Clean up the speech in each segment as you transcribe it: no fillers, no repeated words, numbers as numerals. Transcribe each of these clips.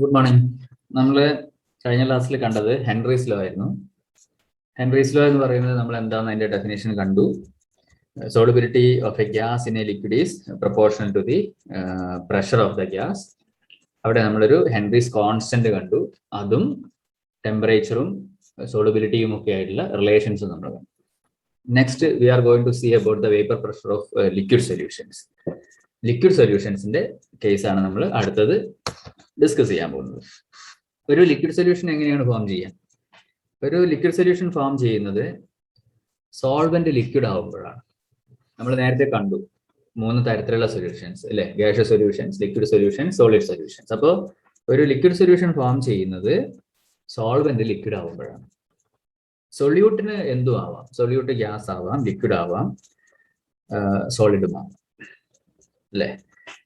Good morning. നമ്മൾ കഴിഞ്ഞ ക്ലാസ്സിൽ കണ്ടത് ഹെൻറീസ് ലോ ആയിരുന്നു. ഹെൻറീസ് ലോ എന്ന് പറയുന്നത് നമ്മൾ എന്താണെന്ന് അതിന്റെ ഡെഫിനേഷൻ കണ്ടു. Solubility of a gas in a liquid is proportional to the pressure of the gas. അവിടെ നമ്മളൊരു ഹെൻറീസ് കോൺസ്റ്റന്റ് കണ്ടു. അതും ടെമ്പറേച്ചറും സോളിബിലിറ്റിയും ഒക്കെ ആയിട്ടുള്ള റിലേഷൻസും നമ്മൾ കണ്ടു. Next we are going to see about the vapour pressure of liquid solutions. Liquid സൊല്യൂഷൻസിന്റെ കേസാണ് നമ്മൾ അടുത്തത് ഡിസ്കസ് ചെയ്യാൻ പോകുന്നത്. ഒരു ലിക്വിഡ് സൊല്യൂഷൻ എങ്ങനെയാണ് ഫോം ചെയ്യുക? ഒരു ലിക്വിഡ് സൊല്യൂഷൻ ഫോം ചെയ്യുന്നത് സോൾവെന്റ് ലിക്വിഡ് ആവുമ്പോഴാണ്. നമ്മൾ നേരത്തെ കണ്ടു 3 തരത്തിലുള്ള സൊല്യൂഷൻസ് അല്ലെ, gaseous solutions, liquid solutions, solid solutions. അപ്പോൾ ഒരു ലിക്വിഡ് സൊല്യൂഷൻ ഫോം ചെയ്യുന്നത് സോൾവെന്റ് ലിക്വിഡ് ആവുമ്പോഴാണ്. സൊല്യൂട്ടിന് എന്തും ആവാം. സൊല്യൂട്ട് ഗ്യാസ് ആവാം, ലിക്വിഡ് ആവാം, സോളിഡും ആവാം അല്ലെ.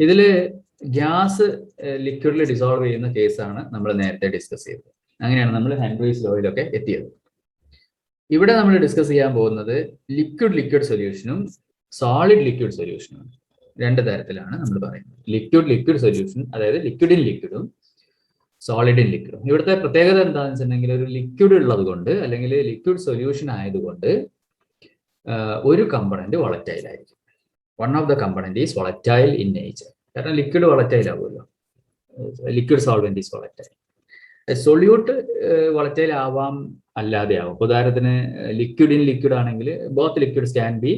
ഇതില് ഗ്യാസ് ലിക്വിഡിൽ ഡിസോൾവ് ചെയ്യുന്ന കേസാണ് നമ്മൾ നേരത്തെ ഡിസ്കസ് ചെയ്തത്. അങ്ങനെയാണ് നമ്മൾ ഹെൻറീസ് ലോയിലൊക്കെ എത്തിയത്. ഇവിടെ നമ്മൾ ഡിസ്കസ് ചെയ്യാൻ പോകുന്നത് ലിക്വിഡ് സൊല്യൂഷനും സോളിഡ് ലിക്വിഡ് സൊല്യൂഷനും. 2 തരത്തിലാണ് നമ്മൾ പറയുന്നത്. ലിക്വിഡ് സൊല്യൂഷൻ, അതായത് ലിക്വിഡ് ഇൻ ലിക്വിഡും സോളിഡ് ഇൻ ലിക്വിഡും. ഇവിടുത്തെ പ്രത്യേകത എന്താണെന്ന് വെച്ചിട്ടുണ്ടെങ്കിൽ ഒരു ലിക്വിഡ് ഉള്ളത് കൊണ്ട് അല്ലെങ്കിൽ ലിക്വിഡ് സൊല്യൂഷൻ ആയതുകൊണ്ട് ഒരു കമ്പണന്റ് വോളറ്റൈൽ ആയിരിക്കും. One of the component is volatile in nature. കാരണം ലിക്വിഡ് വോളറ്റൈൽ ആവുമല്ലോ, liquid solvent is volatile. Solute volatile ആവാം, അല്ലാതെ ആവാം. ഉദാഹരണത്തിന് ലിക്വിഡ് ഇൻ ലിക്വിഡ് ആണെങ്കിൽ both liquids can be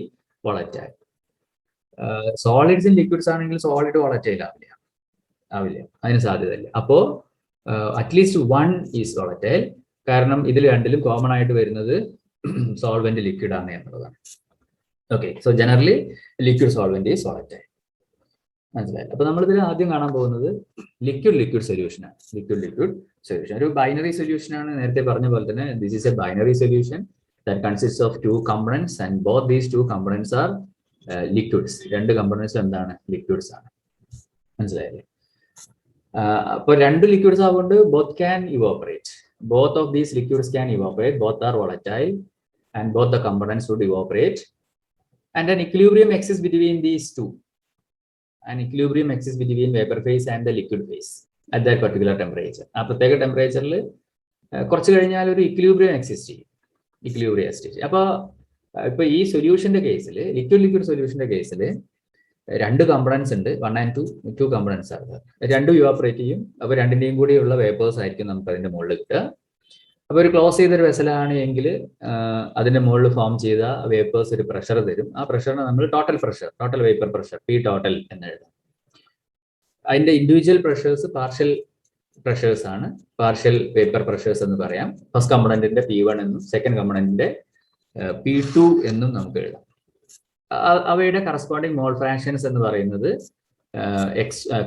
volatile. Solids in liquids ആണെങ്കിൽ സോളിഡ് വോളറ്റൈൽ ആവില്ല, അതിന് സാധ്യതയില്ല. അപ്പോ അറ്റ്ലീസ്റ്റ് വൺ ഈസ് വോളറ്റൈൽ. കാരണം ഇതിൽ രണ്ടിലും കോമൺ ആയിട്ട് വരുന്നത് സോൾവെന്റ് ലിക്വിഡ് ആണ് എന്നുള്ളതാണ്. Okay, so generally liquid solvent is volatile. മനസ്സിലായി? അപ്പൊ നമ്മളിതിൽ ആദ്യം കാണാൻ പോകുന്നത് ലിക്വിഡ് സൊല്യൂഷൻ ആണ്. ലിക്വിഡ് സൊല്യൂഷൻ ഒരു ബൈനറി സൊല്യൂഷൻ ആണ്. നേരത്തെ പറഞ്ഞ പോലെ തന്നെ this is a binary solution that consist of 2 components and both these 2 components are liquids. 2 components എന്താണ്? ലിക്വിഡ്സ് ആണ്. മനസ്സിലായില്ലേ? അപ്പൊ 2 ലിക്വിഡ്സ് ആവുകൊണ്ട് both can evaporate. Both of these liquids can evaporate. Both are volatile and both the components would evaporate, and an equilibrium exists between these two. An equilibrium exists between vapor phase and the liquid phase at that particular temperature. ആ പ്രത്യേക ടെമ്പറേച്ചറിൽ കുറച്ച് കഴിഞ്ഞാൽ ഒരു equilibrium exist ചെയ്യും. അപ്പോൾ ഇപ്പൊ ഈ സൊല്യൂഷന്റെ കേസിൽ, ലിക്വിഡ് സൊല്യൂഷന്റെ കേസിൽ 2 കമ്പണൻസ് ഉണ്ട്. 1 and 2 കമ്പണൻസ് ആണ്. 2 ഇവാപ്പറേറ്റ് ചെയ്യും. അപ്പൊ 2ന്റെയും കൂടിയുള്ള വേപ്പേഴ്സ് ആയിരിക്കും നമുക്ക് അതിന്റെ മുകളിൽ കിട്ടുക. അപ്പൊ ഒരു ക്ലോസ് ചെയ്തൊരു വെസലാണ് എങ്കിൽ അതിന്റെ മുകളിൽ ഫോം ചെയ്ത വേപ്പേഴ്സ് ഒരു പ്രഷർ തരും. ആ പ്രഷറിനെ നമ്മൾ total vapour pressure, P total എന്ന് എഴുതാം. അതിന്റെ ഇൻഡിവിജ്വൽ പ്രഷേഴ്സ് പാർഷ്യൽ പ്രഷേഴ്സ് ആണ്. പാർഷ്യൽ വേപ്പർ പ്രഷേഴ്സ് എന്ന് പറയാം. ഫസ്റ്റ് കമ്പണന്റിന്റെ P1 എന്നും സെക്കൻഡ് കമ്പണന്റിന്റെ P2 എന്നും നമുക്ക് എഴുതാം. അവയുടെ കറസ്പോണ്ടിങ് മോൾ ഫ്രാക്ഷൻസ് എന്ന് പറയുന്നത്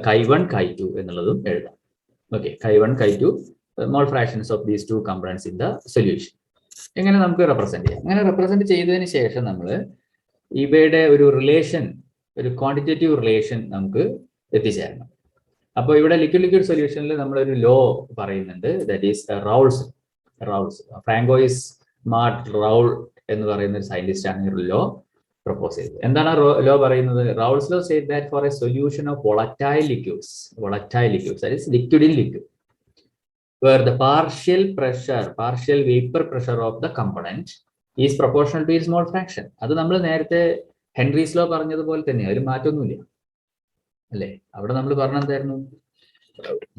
chi1 chi2 എന്നുള്ളതും എഴുതാം. Okay, chi1 chi2 mole fractions of these 2 components in the solution. എങ്ങനെ നമുക്ക് റെപ്രസെന്റ് ചെയ്യാം? അങ്ങനെ റെപ്രസെന്റ് ചെയ്തതിന് ശേഷം നമ്മൾ ഇവയുടെ ഒരു റിലേഷൻ, ഒരു ക്വാണ്ടിറ്റേറ്റീവ് റിലേഷൻ നമുക്ക് എത്തിച്ചേരണം. അപ്പോൾ ഇവിടെ ലിക്വിഡ് സൊല്യൂഷനിൽ നമ്മളൊരു ലോ പറയുന്നുണ്ട്, that is റൗൾസ്. Francois mart Raul എന്ന് പറയുന്ന ഒരു സയന്റിസ്റ്റ് ആണ് ഒരു ലോ പ്രപ്പോസ് ചെയ്തത്. എന്താണ് ലോ പറയുന്നത്? Raoult's law said that for a solution of volatile liquids, that is liquid in liquid, where the partial vapor pressure of the component is proportional to its mole fraction. അത് നമ്മൾ നേരത്തെ Henry's law പറഞ്ഞതുപോലെ തന്നെ, അതിൽ മാറ്റമൊന്നുമില്ല അല്ലേ. അവിടെ നമ്മൾ പറഞ്ഞെന്തായിരുന്നു?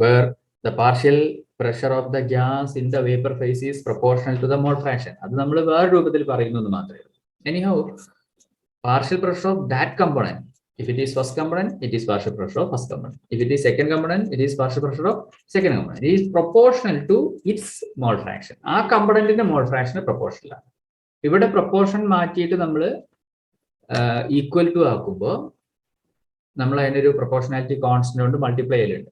where the partial pressure of the gas in the vapor phase is proportional to the mole fraction. അത് നമ്മൾ വേറെ രൂപത്തിൽ പറയുന്നു എന്ന് മാത്രമേ ഉള്ളൂ. Anyhow, partial pressure of that component, if it is first component, it is partial pressure of first component. If it is second component, it is partial pressure of second component. It is proportional to its mole fraction. ആ കമ്പണന്റിന്റെ mole fraction proportional ആണ്. ഇവിടെ proportion മാറ്റിയിട്ട് നമ്മൾ equal to ആക്കുമ്പോൾ നമ്മൾ അതിനൊരു proportionality constant കൊണ്ട് multiply ചെയ്യലുണ്ട്.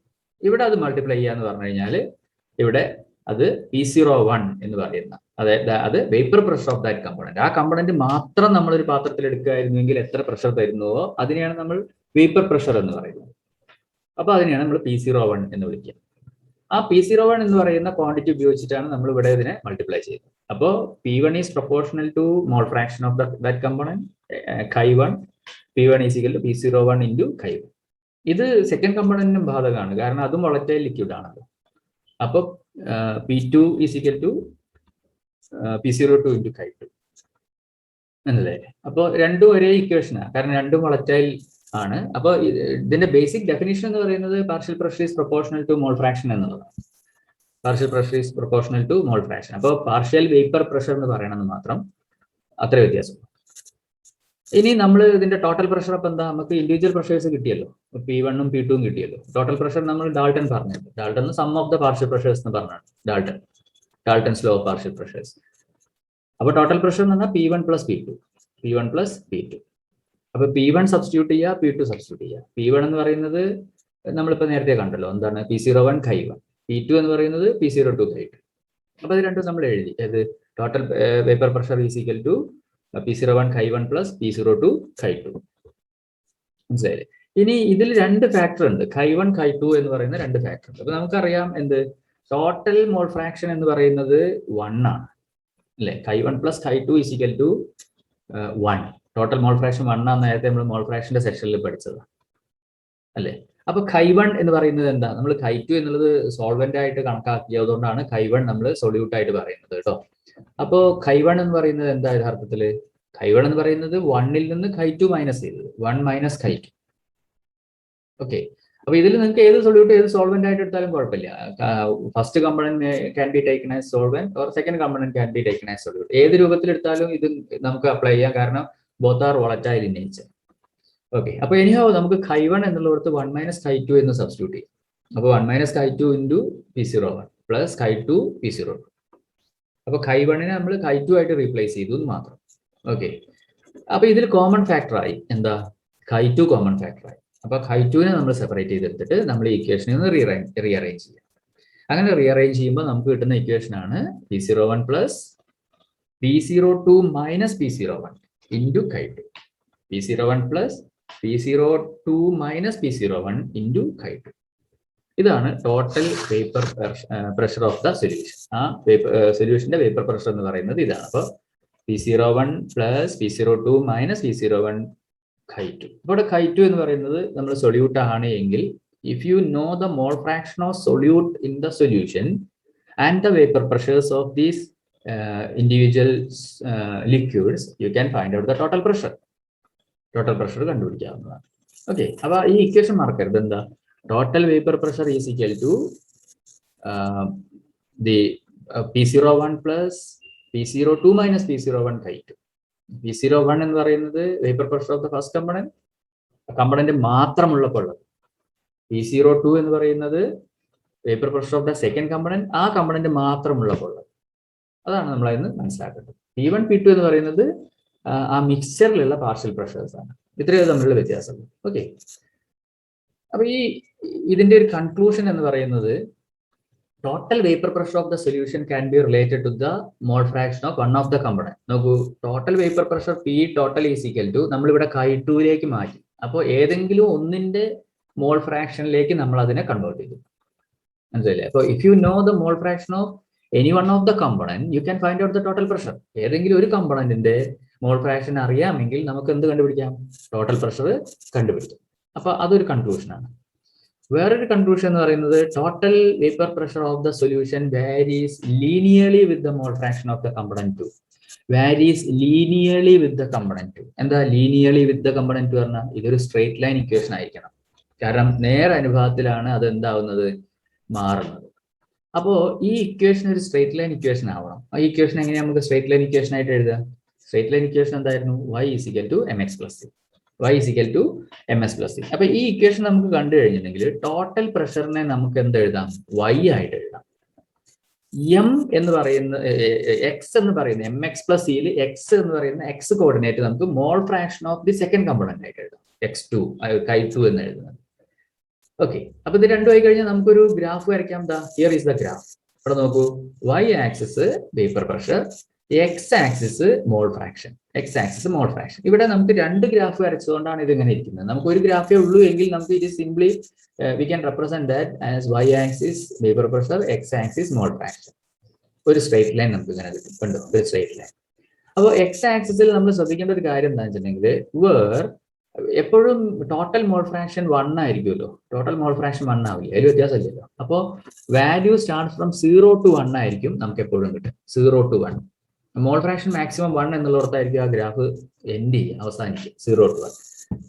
ഇവിടെ അത് മൾട്ടിപ്ലൈ ചെയ്യാന്ന് പറഞ്ഞു കഴിഞ്ഞാൽ ഇവിടെ അത് P01 എന്ന് പറയുന്ന, അതായത് അത് vapour pressure of that component. ആ കമ്പണന്റ് മാത്രം നമ്മളൊരു പാത്രത്തിൽ എടുക്കുകയായിരുന്നെങ്കിൽ എത്ര പ്രഷർ തരുന്നുവോ അതിനെയാണ് നമ്മൾ വേപ്പർ പ്രഷർ എന്ന് പറയുന്നത്. അപ്പൊ അതിനെയാണ് നമ്മൾ P01 എന്ന് വിളിക്കുക. ആ P01 എന്ന് പറയുന്ന ക്വാണ്ടിറ്റി ഉപയോഗിച്ചിട്ടാണ് നമ്മൾ ഇവിടെ ഇതിനെ മൾട്ടിപ്ലൈ ചെയ്യുന്നത്. അപ്പോൾ P1 is proportional to mole fraction of that component chi1. P1 is equal to P01 into chi1. ഇത് സെക്കൻഡ് കമ്പണന്റിനും ബാധകമാണ്, കാരണം അതും വോളറ്റൈൽ ലിക്വിഡ് ആണല്ലോ. അപ്പോൾ P2 is equal to P02 into chi2 എന്നല്ലേ. അപ്പോൾ രണ്ടും ഒരേ ഇക്വേഷനാണ്, കാരണം രണ്ടും വളറ്റൈൽ ആണ്. അപ്പോൾ ഇതിന്റെ ബേസിക് ഡെഫിനിഷൻ എന്ന് പറയുന്നത് partial pressure is proportional to mole fraction എന്നുള്ളതാണ്. Partial pressure is proportional to mole fraction. അപ്പോൾ പാർഷ്യൽ വേപ്പർ പ്രഷർ എന്ന് പറയണമെന്ന് മാത്രം, അത്ര വ്യത്യാസം. ഇനി നമ്മൾ ഇതിന്റെ ടോട്ടൽ പ്രഷർ അപ്പം എന്താ, നമുക്ക് ഇൻഡിവിജ്വൽ പ്രഷേഴ്സ് കിട്ടിയല്ലോ, P1 ഉം P2 ഉം കിട്ടിയല്ലോ. ടോട്ടൽ പ്രഷർ നമ്മൾ ഡാൾട്ടൺ പറഞ്ഞിട്ടുണ്ട്. Dalton sum of the partial pressures എന്ന് പറഞ്ഞാണ് Dalton's law of partial pressures. അപ്പോൾ ടോട്ടൽ പ്രഷർ എന്ന് പറഞ്ഞാൽ P1 plus P2. അപ്പൊ P1 സബ്സ്റ്റിറ്റ്യൂട്ട് ചെയ്യുക, P2 സബ്സ്റ്റിറ്റ്യൂട്ട് ചെയ്യുക. P1 എന്ന് പറയുന്നത് നമ്മളിപ്പോൾ നേരത്തെ കണ്ടല്ലോ, എന്താണ് P01 chi1. P2 എന്ന് പറയുന്നത് P02 chi2. അപ്പൊ ഇത് രണ്ടും നമ്മൾ എഴുതി. ഏത് total vapour pressure is equal to P01 chi1 plus P02 chi2. മനസ്സിലായില്ലേ? ഇനി ഇതിൽ രണ്ട് ഫാക്ടർ ഉണ്ട്, chi1 chi2 എന്ന് പറയുന്ന രണ്ട് ഫാക്ടർ ഉണ്ട്. അപ്പൊ നമുക്കറിയാം എന്ത്, ടോട്ടൽ മോൾ ഫ്രാക്ഷൻ എന്ന് പറയുന്നത് 1 ആണ് അല്ലെ. chi1 plus chi2 is equal to 1. Total mole fraction 1 ആണ്, നേരത്തെ നമ്മൾ മോൾ ഫ്രാക്ഷന്റെ സെക്ഷനിൽ പഠിച്ചതാണ് അല്ലെ. അപ്പൊ chi1 എന്ന് പറയുന്നത് എന്താ, നമ്മൾ chi2 എന്നുള്ളത് സോൾവെന്റ് ആയിട്ട് കണക്കാക്കിയതുകൊണ്ടാണ് chi1 നമ്മൾ സൊല്യൂട്ട് ആയിട്ട് പറയുന്നത് കേട്ടോ. അപ്പോ chi1 എന്ന് പറയുന്നത് എന്താ യഥാർത്ഥത്തില്, chi1 എന്ന് പറയുന്നത് 1ൽ നിന്ന് chi2 മൈനസ് ചെയ്തത്, 1 minus chi2. ഓക്കെ, അപ്പൊ ഇതിൽ നിങ്ങൾക്ക് ഏത് സൊല്യൂട്ട് ഏത് സോൾവെന്റ് ആയിട്ട് എടുത്താലും കുഴപ്പമില്ല. First component can be taken as solvent or second component can be taken as solute. ഏത് രൂപത്തിൽ എടുത്താലും ഇത് നമുക്ക് അപ്ലൈ ചെയ്യാം, കാരണം both are volatile in nature. Okay, അപ്പൊ എനിഹോ നമുക്ക് chi1 എന്നുള്ളടത്ത് 1 minus chi2 എന്ന് സബ്സ്റ്റിറ്റ്യൂട്ട് ചെയ്യും. അപ്പൊ 1 minus chi2 into P01 plus chi2 P02. അപ്പൊ chi1നെ നമ്മൾ chi2 ആയിട്ട് റീപ്ലേസ് ചെയ്തു എന്ന് മാത്രം. ഓക്കെ, അപ്പൊ ഇതിൽ കോമൺ ഫാക്ടർ ആയി എന്താ, chi2 കോമൺ ഫാക്ടർ ആയി. അപ്പൊ chi2നെ നമ്മൾ സെപ്പറേറ്റ് ചെയ്തെടുത്തിട്ട് നമ്മൾ ഈ ഇക്വേഷനിൽ നിന്ന് റീഅറേഞ്ച് ചെയ്യാം. അങ്ങനെ റീഅറേഞ്ച് ചെയ്യുമ്പോൾ നമുക്ക് കിട്ടുന്ന ഇക്വേഷൻ ആണ് P01 plus P02 minus P01 into chi2. P01 plus P02 minus P01 into chi2. ഇതാണ് total vapour pressure of the solution. ആ സൊല്യൂഷന്റെ വേപ്പർ പ്രഷർ എന്ന് പറയുന്നത് ഇതാണ്. അപ്പോൾ P01 plus P02 minus P01 chi2. ഇവിടെ chi2 എന്ന് പറയുന്നത് നമ്മൾ സൊല്യൂട്ട് ആണ് എങ്കിൽ, if you know the mole fraction of solute in the solution and the vapour pressures of these individual liquids, you can find out the total pressure. Total pressure കണ്ടുപിടിക്കാവുന്നതാണ്. Okay, അപ്പൊ ഈ equation മാർക്കരുത്, എന്താ, total vapour pressure is equal to the P01 plus P02 minus P01 chi2. P01 എന്ന് പറയുന്നത് vapour pressure of the first component മാത്രമുള്ളപ്പോൾ ഉള്ളത്. P02 എന്ന് പറയുന്നത് vapour pressure of the second component, ആ കമ്പണന്റ് മാത്രമുള്ളപ്പോൾ ഉള്ളത്. അതാണ് നമ്മളതിന് മനസ്സിലാക്കേണ്ടത്. P1 P2 എന്ന് പറയുന്നത് ആ മിക്സ്ചറിലുള്ള പാർഷ്യൽ പ്രഷേഴ്സ് ആണ്. ഇത്രയും തമ്മിലുള്ള വ്യത്യാസം. ഓക്കെ, അപ്പൊ ഇതിന്റെ ഒരു കൺക്ലൂഷൻ എന്ന് പറയുന്നത്, total vapour pressure of the solution can be related to the mole fraction of one of the component. നോക്കൂ, total vapour pressure P total is equal to നമ്മളിവിടെ chi2ലേക്ക് മാറ്റി. അപ്പോൾ ഏതെങ്കിലും ഒന്നിന്റെ മോൾ ഫ്രാക്ഷനിലേക്ക് നമ്മൾ അതിനെ കൺവേർട്ട് ചെയ്തു. മനസ്സിലായില്ലേ? അപ്പോൾ if you know the mole fraction of any one of the component, U can find out the total pressure. ഏതെങ്കിലും ഒരു കമ്പണന്റിന്റെ മോൾ ഫ്രാക്ഷൻ അറിയാമെങ്കിൽ നമുക്ക് എന്ത് കണ്ടുപിടിക്കാം, ടോട്ടൽ പ്രഷർ കണ്ടുപിടിക്കാം. അപ്പൊ അതൊരു കൺക്ലൂഷനാണ്. വേറൊരു കൺക്ലൂഷൻ എന്ന് പറയുന്നത്, total vapour pressure of the solution varies linearly with the mole fraction of the component 2. Varies linearly with the component 2. എന്താ ലീനിയർലി വിത്ത് ദ കമ്പണന്റ് 2 പറഞ്ഞാൽ, ഇതൊരു സ്ട്രേറ്റ് ലൈൻ ഇക്വേഷൻ ആയിരിക്കണം. കാരണം നേരെ അനുപാതത്തിലാണ് അത് എന്താവുന്നത്, മാറുന്നത്. അപ്പോ ഈ ഇക്വേഷൻ ഒരു സ്ട്രേറ്റ് ലൈൻ ഇക്വേഷൻ ആവണം. ആ ഇക്വേഷൻ എങ്ങനെയാണ് നമുക്ക് സ്ട്രേറ്റ് ലൈൻ ഇക്വേഷൻ ആയിട്ട് എഴുതുക? സ്ട്രേറ്റ് ലൈൻ ഇക്വേഷൻ എന്തായിരുന്നു, y is equal to mx plus c. y is equal to ms plus c. അപ്പൊ ഈ ഇക്വേഷൻ നമുക്ക് കണ്ടു കഴിഞ്ഞിട്ടുണ്ടെങ്കിൽ ടോട്ടൽ പ്രഷറിനെ നമുക്ക് എന്ത് എഴുതാം, y ആയിട്ട് എഴുതാം. m എന്ന് പറയുന്ന x എന്ന് പറയുന്ന mx plus c യിൽ x എന്ന് പറയുന്ന x കോർഡിനേറ്റ് നമുക്ക് മോൾ fraction of the second component ആയിട്ട് എഴുതാം, x2 chi2 എന്ന് എഴുതുന്നത്. ഓക്കെ, അപ്പൊ ഇത് രണ്ടും ആയി കഴിഞ്ഞാൽ നമുക്കൊരു ഗ്രാഫ് വരയ്ക്കാം. Here is the graph. ഇവിടെ നോക്കൂ, y axis vapour pressure, x axis mole fraction, x axis mole fraction. ഇവിടെ നമുക്ക് രണ്ട് ഗ്രാഫ് വരച്ചതുകൊണ്ടാണ് ഇത് ഇങ്ങനെ ഇരിക്കുന്നത്. നമുക്ക് ഒരു ഗ്രാഫേ ഉള്ളൂ എങ്കിൽ നമുക്ക് ഇത് simply we can represent that as y axis vapour pressure, x axis mole fraction. ഒരു സ്ട്രേറ്റ് ലൈൻ നമുക്ക് ഇങ്ങനെ കിട്ടും, കണ്ടോ, ഒരു സ്ട്രേറ്റ് ലൈൻ. അപ്പോൾ x ആക്സിസിൽ നമ്മൾ ശ്രദ്ധിക്കേണ്ട ഒരു കാര്യം എന്താണെന്ന് വെച്ചിട്ടുണ്ടെങ്കിൽ, വേർ എപ്പോഴും ടോട്ടൽ മോൾ ഫ്രാക്ഷൻ 1 ആയിരിക്കുമല്ലോ. ടോട്ടൽ മോൾ ഫ്രാക്ഷൻ 1 ആവില്ല, അതിൽ വ്യത്യാസമില്ലല്ലോ. അപ്പോൾ വാല്യൂ സ്റ്റാർട്ട് ഫ്രം 0 to 1 ആയിരിക്കും നമുക്ക് എപ്പോഴും കിട്ടും. 0 to 1 മോൾ ഫ്രാക്ഷൻ മാക്സിമം 1 എന്നുള്ളിടത്തായിരിക്കും ആ ഗ്രാഫ് എൻഡ് ചെയ്യുക, അവസാനിക്കുക 0 to 1.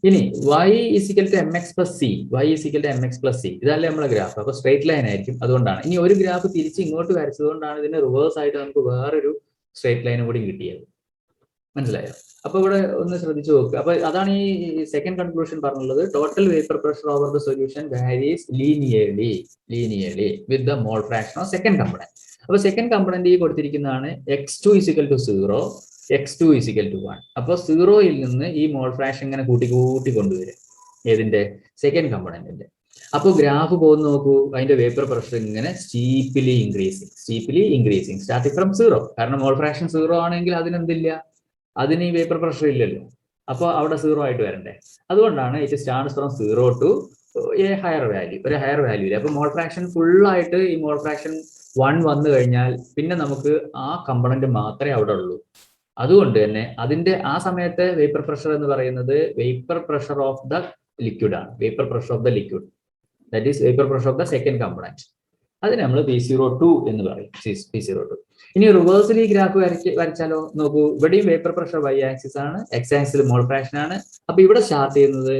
ഇനി y is equal to mx plus C, y is equal to mx plus C, ഇതല്ലേ നമ്മളെ ഗ്രാഫ്. അപ്പൊ സ്ട്രേറ്റ് ലൈൻ ആയിരിക്കും. അതുകൊണ്ടാണ് ഇനി ഒരു ഗ്രാഫ് തിരിച്ച് ഇങ്ങോട്ട് വരച്ചതുകൊണ്ടാണ് ഇതിന് റിവേഴ്സ് ആയിട്ട് നമുക്ക് വേറൊരു സ്ട്രേറ്റ് ലൈനും കൂടി കിട്ടിയത്. മനസ്സിലായോ? അപ്പൊ ഇവിടെ ഒന്ന് ശ്രദ്ധിച്ചു നോക്കുക. അപ്പൊ അതാണ് ഈ സെക്കൻഡ് കൺക്ലൂഷൻ പറഞ്ഞുള്ളത്. Total vapour pressure over the solution varies linearly with the mole fraction of second component. അപ്പൊ സെക്കൻഡ് കമ്പണന്റ് ഈ കൊടുത്തിരിക്കുന്നതാണ് x2 is equal to 0, x2 is equal to 1. അപ്പൊ 0യിൽ നിന്ന് ഈ മോൾ ഫ്രാക്ഷൻ ഇങ്ങനെ കൂട്ടി കൊണ്ടുവരും ഏതിന്റെ? സെക്കൻഡ് കമ്പണന്റിന്റെ. അപ്പൊ ഗ്രാഫ് പോകുന്ന നോക്കൂ, അതിന്റെ വേപ്പർ പ്രഷർ ഇങ്ങനെ സ്റ്റീപ്ലി ഇൻക്രീസിങ് സ്റ്റാർട്ടിങ് ഫ്രം 0. കാരണം മോൾ ഫ്രാക്ഷൻ 0 ആണെങ്കിൽ അതിനെന്തില്ല, അതിന് ഈ വേപ്പർ പ്രഷർ ഇല്ലല്ലോ. അപ്പോൾ അവിടെ 0 ആയിട്ട് വരണ്ടേ. അതുകൊണ്ടാണ് it starts from 0 to a higher value, ഒരു ഹയർ വാല്യൂ. അപ്പൊ മോൾ ഫ്രാക്ഷൻ ഫുൾ ആയിട്ട് ഈ മോൾ ഫ്രാക്ഷൻ 1 വന്നു കഴിഞ്ഞാൽ പിന്നെ നമുക്ക് ആ കമ്പണന്റ് മാത്രമേ അവിടെ ഉള്ളൂ. അതുകൊണ്ട് തന്നെ അതിന്റെ ആ സമയത്തെ വേപ്പർ പ്രഷർ എന്ന് പറയുന്നത് vapour pressure of the liquid ആണ്. Vapour pressure of the liquid, that is vapour pressure of the second component. അതിന് നമ്മൾ P02 എന്ന് പറയും, P02. ഇനി റിവേഴ്സിൽ ഈ ഗ്രാഫ് വരച്ചാലോ നോക്കൂ. ഇവിടെയും വേപ്പർ പ്രഷർ y ആക്സിസ് ആണ്, x ആക്സിൽ മോൾ ഫ്രാക്ഷൻ ആണ്. അപ്പൊ ഇവിടെ സ്റ്റാർട്ട് ചെയ്യുന്നത്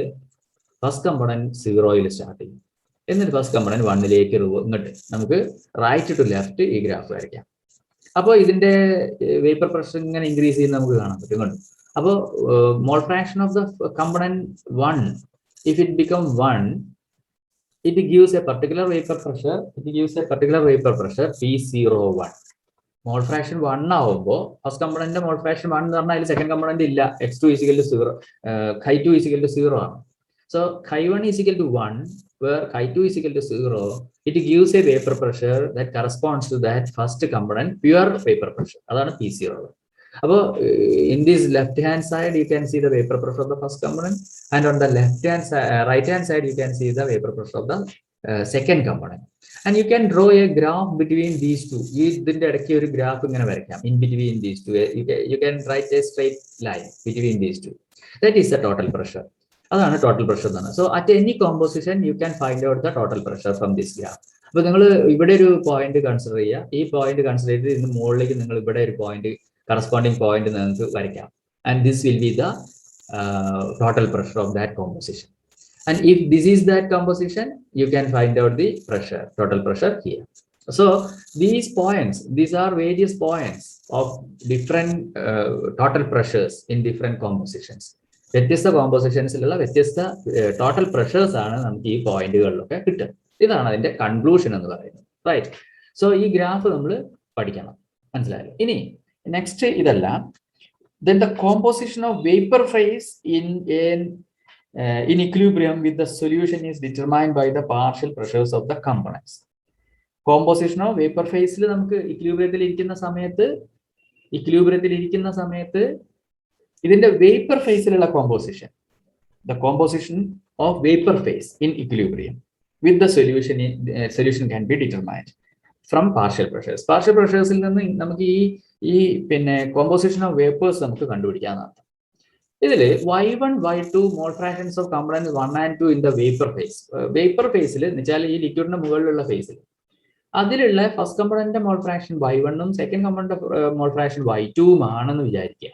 ഫസ്റ്റ് കമ്പണന്റ് 0യിൽ സ്റ്റാർട്ട് ചെയ്യും, എന്നിട്ട് ഫസ്റ്റ് കമ്പണന്റ് 1ലേക്ക് ഇങ്ങോട്ട് നമുക്ക് റൈറ്റ് ടു ലെഫ്റ്റ് ഈ ഗ്രാഫ് വരയ്ക്കാം. അപ്പോൾ ഇതിന്റെ വേപ്പർ പ്രഷർ ഇങ്ങനെ ഇൻക്രീസ് ചെയ്യുന്ന നമുക്ക് കാണാൻ പറ്റും. അപ്പോൾ മോൾ fraction of the component 1, if it become 1, it gives a particular vapor pressure. P01. Mole fraction 1 ആവുമ്പോൾ ഫസ്റ്റ് കമ്പണന്റ് മോൾ ഫ്രാക്ഷൻ 1 എന്ന് പറഞ്ഞാൽ അതിൽ സെക്കൻഡ് കമ്പണന്റ് ഇല്ല. x2 is equal to 0, chi2 is equal to 0 ആണ്. So chi1 is equal to 1, where chi2 is equal to 0, it gives a vapor pressure that corresponds to that first component pure vapor pressure. അതാണ് P01. അപ്പോൾ in this left hand side you can see the vapor pressure of the first component, and on the right hand side you can see the vapor pressure of the second component, and you can draw a graph between these two. ഇതിന്റെ ഇടയ്ക്ക് ഒരു graph ഇങ്ങനെ വരയ്ക്കാം. In between these two you can write a straight line between these two. That is the total pressure. അതാണ് total pressure എന്ന് പറഞ്ഞാൽ. So at any composition U can find out the total pressure from this graph. അപ്പൊ നിങ്ങൾ ഇവിടെ ഒരു point consider ചെയ്യുക. ഈ point consider ചെയ്ത് ഇതിന് മുകളിലേക്ക് നിങ്ങൾ ഇവിടെ ഒരു പോയിന്റ്, കറസ്പോണ്ടിങ് പോയിന്റ് നിങ്ങൾക്ക് വരയ്ക്കാം. And this will be the total pressure of that composition. And if this is that composition, you can find out the pressure, total pressure here. So these points, these are various points of different total pressures in different compositions. വ്യത്യസ്ത കോമ്പോസിഷൻസിലുള്ള വ്യത്യസ്ത total pressures ആണ് നമുക്ക് ഈ പോയിന്റുകളിലൊക്കെ കിട്ടുക. ഇതാണ് അതിന്റെ conclusion എന്ന് പറയുന്നത്. റൈറ്റ്. സോ ഈ ഗ്രാഫ് നമ്മൾ പഠിക്കണം, മനസ്സിലായല്ലോ. ഇനി നെക്സ്റ്റ് ഇതല്ല, then the composition of vapor phase in equilibrium with the solution is determined by the partial pressures of the components. Composition of vapor phase ൽ നമുക്ക് ഇക്വിലിബ്രിയത്തിൽ ഇരിക്കുന്ന സമയത്ത് ഇതിന്റെ വേപ്പർ ഫേസിലുള്ള composition, the composition of vapor phase in equilibrium with the solution can be determined from partial pressures. Partial pressures ൽ നിന്ന് നമുക്ക് ഈ പിന്നെ കോമ്പോസിഷൻ ഓഫ് വേപ്പേഴ്സ് നമുക്ക് കണ്ടുപിടിക്കാവുന്നതാണ്. ഇതില് y1 y2 mole fractions of component 1 and 2 in the vapour phase. Vapour ഫേസിൽ എന്ന് വെച്ചാൽ ഈ ലിക്വിഡിന്റെ മുകളിലുള്ള ഫേസിൽ അതിലുള്ള ഫസ്റ്റ് കമ്പണന്റ് മോൾ ഫ്രാക്ഷൻ y1ഉം സെക്കൻഡ് കമ്പണന്റ് മോൾ ഫ്രാക്ഷൻ y2ഉം ആണെന്ന് വിചാരിക്കുക.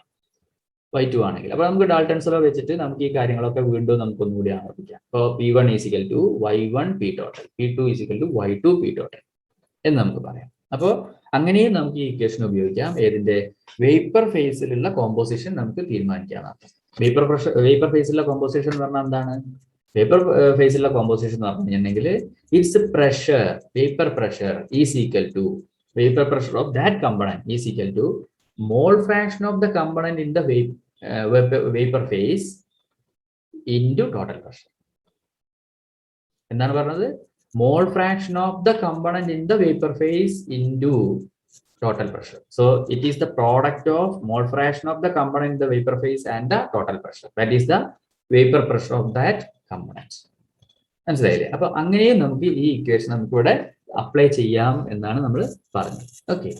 y2 ആണെങ്കിൽ അപ്പൊ നമുക്ക് ഡാൾട്ടൺസ് ലോ വെച്ചിട്ട് നമുക്ക് ഈ കാര്യങ്ങളൊക്കെ വീണ്ടും നമുക്കൊന്നുകൂടി ആവർത്തിക്കാം. അപ്പോൾ P1 is equal to y1 P total, P2 is equal to y2 P total എന്ന് നമുക്ക് പറയാം. അപ്പോൾ അങ്ങനെയും നമുക്ക് ഈ ഇക്വേഷൻ ഉപയോഗിക്കാം. ഏതിന്റെ? വേപ്പർ ഫേസിലുള്ള കോമ്പോസിഷൻ നമുക്ക് തീരുമാനിക്കാനാണ്. വേപ്പർ ഫേസിലുള്ള കോമ്പോസിഷൻ എന്ന് പറഞ്ഞാൽ എന്താണ്? വേപ്പർ ഫേസിലുള്ള കോമ്പോസിഷൻ എന്ന് പറഞ്ഞിട്ടുണ്ടെങ്കിൽ it's pressure, vapour pressure is equal to vapour pressure of that component is equal to mole fraction of the component in the vapour phase into total pressure. എന്താണ് പറഞ്ഞത്? Mole fraction of the component in the vapor phase into total pressure. So it is the product of mole fraction of the component in the vapor phase and the total pressure. That is the vapor pressure of that component. മനസ്സിലായില്ലേ? അപ്പൊ അങ്ങനെയും നമുക്ക് ഈ equation നമുക്ക് ഇവിടെ apply ചെയ്യാം എന്നാണ് നമ്മൾ പറഞ്ഞത്. ഓക്കെ.